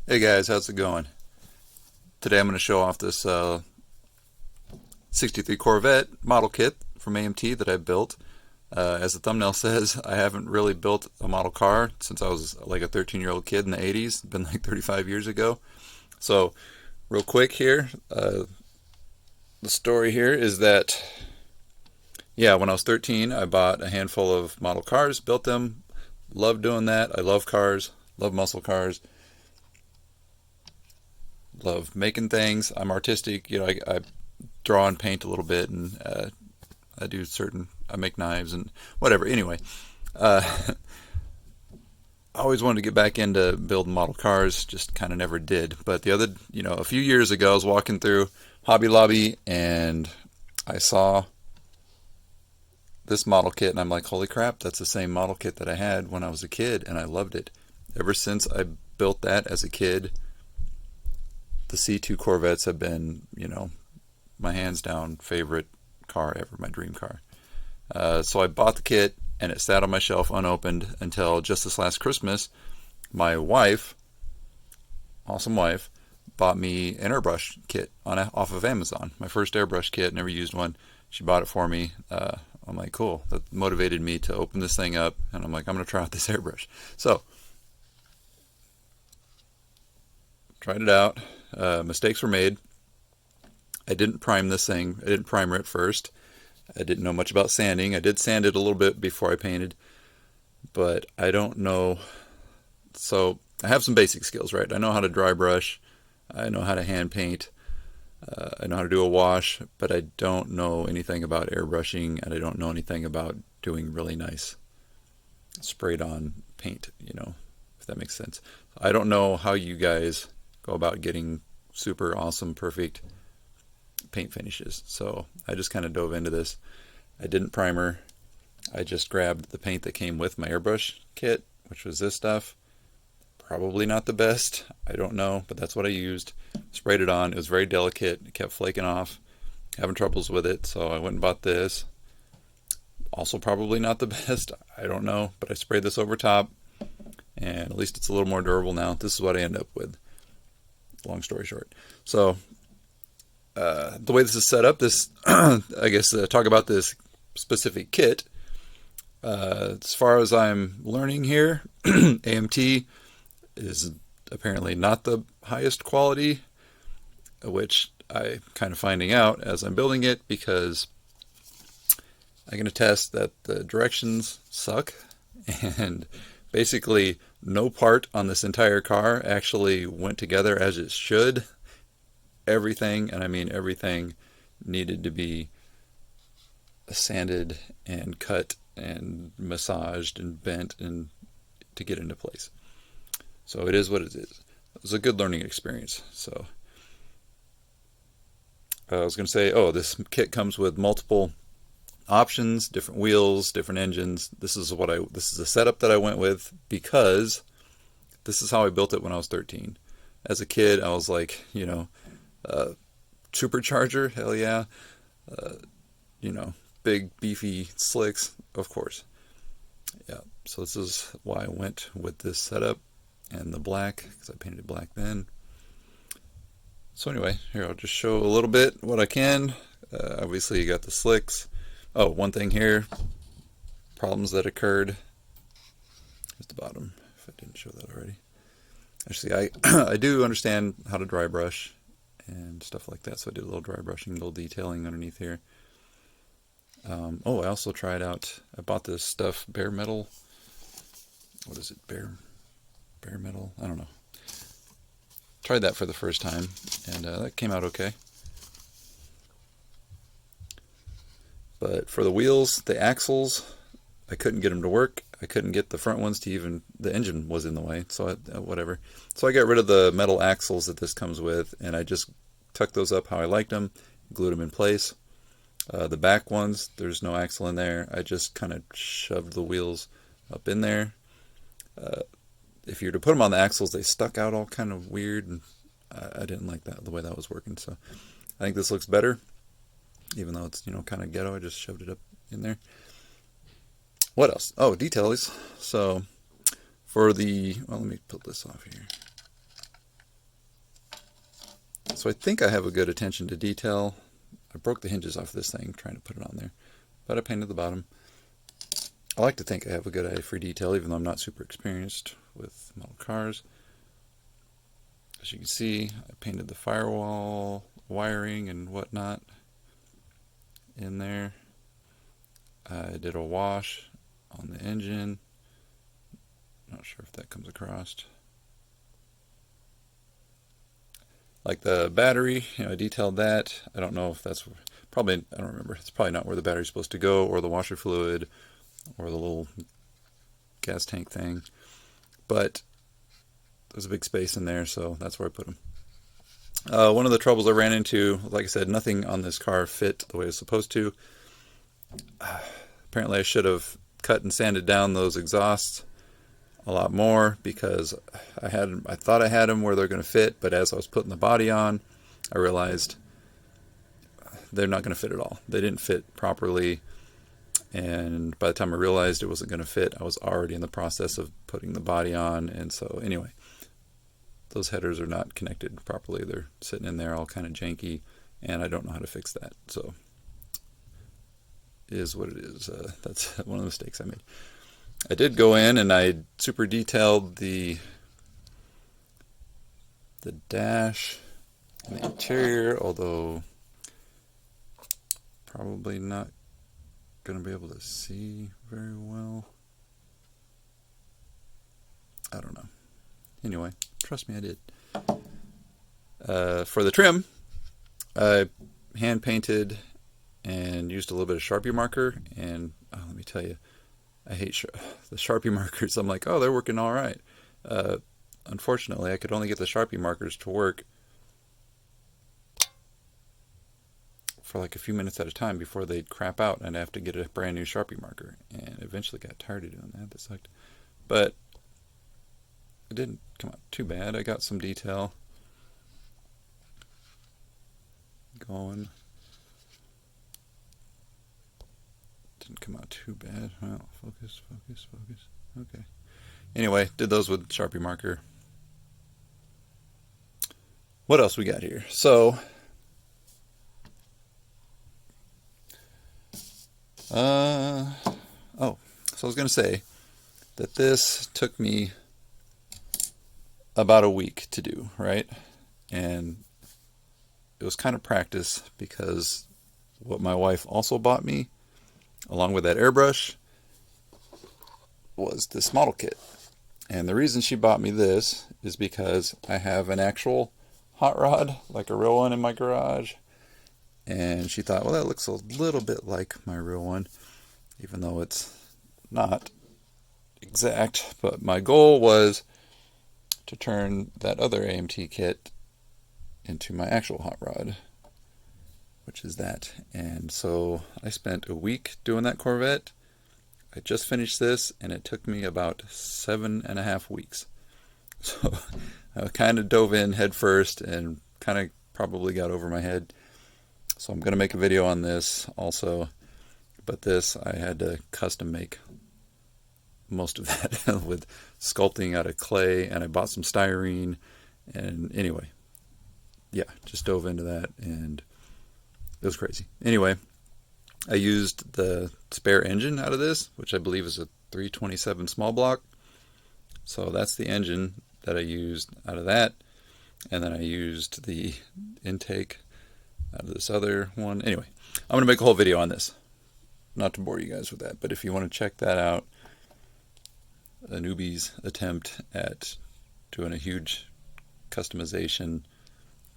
Hey guys, how's it going? Today I'm going to show off this 63 Corvette model kit from AMT that I built. As the thumbnail says, I haven't really built a model car since I was like a 13-year-old kid in the 80s. It's been like 35 years ago. So, real quick here, the story here is that, yeah, when I was 13, I bought a handful of model cars, built them, loved doing that. I love cars, love muscle cars, love making things. I'm artistic, I draw and paint a little bit, and I make knives and whatever. Anyway, I always wanted to get back into building model cars, just kind of never did. But a few years ago, I was walking through Hobby Lobby and I saw this model kit, and I'm like, holy crap, that's the same model kit that I had when I was a kid, and I loved it. Ever since I built that as a kid, the C2 Corvettes have been, my hands down favorite car ever, my dream car. So I bought the kit and it sat on my shelf unopened until just this last Christmas. My wife, awesome wife, bought me an airbrush kit off of Amazon. My first airbrush kit, never used one. She bought it for me. I'm like, cool. That motivated me to open this thing up, and I'm like, I'm going to try out this airbrush. So, tried it out. Mistakes were made. I didn't prime this thing. I didn't primer it first. I didn't know much about sanding. I did sand it a little bit before I painted, but I don't know. So I have some basic skills, right? I know how to dry brush. I know how to hand paint. I know how to do a wash, but I don't know anything about airbrushing, and I don't know anything about doing really nice sprayed on paint, if that makes sense. I don't know how you guys go about getting super awesome, perfect paint finishes. So I just kind of dove into this. I didn't primer. I just grabbed the paint that came with my airbrush kit, which was this stuff. Probably not the best. I don't know, but that's what I used. Sprayed it on. It was very delicate. It kept flaking off. Having troubles with it, so I went and bought this. Also probably not the best. I don't know, but I sprayed this over top, and at least it's a little more durable now. This is what I end up with. Long story short. So the way this is set up, talk about this specific kit. As far as I'm learning here, AMT is apparently not the highest quality, which I kind of finding out as I'm building it, because I'm going to test that the directions suck, and basically no part on this entire car actually went together as it should. Everything, and I mean everything, needed to be sanded and cut and massaged and bent and to get into place. So it is what it is. It was a good learning experience. So I was going to say, this kit comes with multiple options, different wheels, different engines. This is a setup that I went with because this is how I built it when I was 13. As a kid, I was like, supercharger, hell yeah. Big beefy slicks, of course. Yeah, so this is why I went with this setup and the black, because I painted it black then. So anyway, here I'll just show a little bit what I can. Obviously you got the slicks. Oh, one thing here, problems that occurred. Here's the bottom, if I didn't show that already. Actually, I do understand how to dry brush and stuff like that, so I did a little dry brushing, a little detailing underneath here. I also tried out, I bought this stuff, bare metal. What is it, bare metal? I don't know. Tried that for the first time, and that came out okay. But for the wheels, the axles, I couldn't get them to work. I couldn't get the front ones to even, the engine was in the way, so whatever. So I got rid of the metal axles that this comes with, and I just tucked those up how I liked them, glued them in place. The back ones, there's no axle in there. I just kind of shoved the wheels up in there. If you were to put them on the axles, they stuck out all kind of weird, and I didn't like that, the way that was working. So I think this looks better, even though it's, kind of ghetto. I just shoved it up in there. What else? Oh, details. So for the, let me put this off here. So I think I have a good attention to detail. I broke the hinges off this thing trying to put it on there, but I painted the bottom. I like to think I have a good eye for detail, even though I'm not super experienced with model cars. As you can see, I painted the firewall wiring and whatnot in there. I did a wash on the engine. Not sure if that comes across. Like the battery, I detailed that. I don't know if that's probably, I don't remember. It's probably not where the battery's supposed to go, or the washer fluid, or the little gas tank thing. But there's a big space in there, so that's where I put them. One of the troubles I ran into, like I said, nothing on this car fit the way it's supposed to. Apparently I should have cut and sanded down those exhausts a lot more, because I thought I had them where they're going to fit, but as I was putting the body on, I realized they're not going to fit at all. They didn't fit properly, and by the time I realized it wasn't going to fit, I was already in the process of putting the body on. And so anyway, those headers are not connected properly. They're sitting in there all kind of janky, and I don't know how to fix that. So it is what it is. That's one of the mistakes I made. I did go in and I super detailed the dash and the interior, although probably not going to be able to see very well. I don't know. Anyway, trust me, I did. For the trim, I hand painted and used a little bit of Sharpie marker, and let me tell you, I hate the Sharpie markers. I'm like, oh, they're working all right. Unfortunately, I could only get the Sharpie markers to work for like a few minutes at a time before they'd crap out, and I'd have to get a brand new Sharpie marker. And eventually got tired of doing that. That sucked. But it didn't come out too bad. I got some detail going. Didn't come out too bad. Well, focus. Okay. Anyway, did those with Sharpie marker. What else we got here? So, I was going to say that this took me about a week to do, right? And it was kind of practice, because what my wife also bought me, along with that airbrush, was this model kit. And the reason she bought me this is because I have an actual hot rod, like a real one, in my garage. And she thought, well, that looks a little bit like my real one, even though it's not exact. But my goal was to turn that other AMT kit into my actual hot rod, which is that. And so I spent a week doing that Corvette. I just finished this, and it took me about 7.5 weeks. So I kind of dove in head first and kind of probably got over my head. So I'm going to make a video on this also. But this, I had to custom make most of that with sculpting out of clay, and I bought some styrene. And anyway, yeah, just dove into that, and it was crazy. Anyway, I used the spare engine out of this, which I believe is a 327 small block. So that's the engine that I used out of that. And then I used the intake out of this other one. Anyway, I'm going to make a whole video on this. Not to bore you guys with that, but if you want to check that out, a newbie's attempt at doing a huge customization,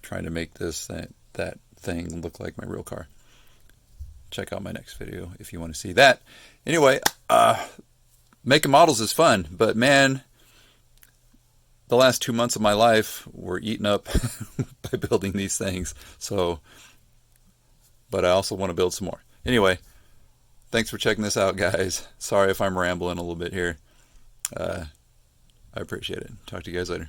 trying to make this, that thing look like my real car. Check out my next video if you want to see that. Anyway, making models is fun, but man, the last 2 months of my life were eaten up by building these things. So, but I also want to build some more. Anyway, thanks for checking this out, guys. Sorry if I'm rambling a little bit here. I appreciate it. Talk to you guys later.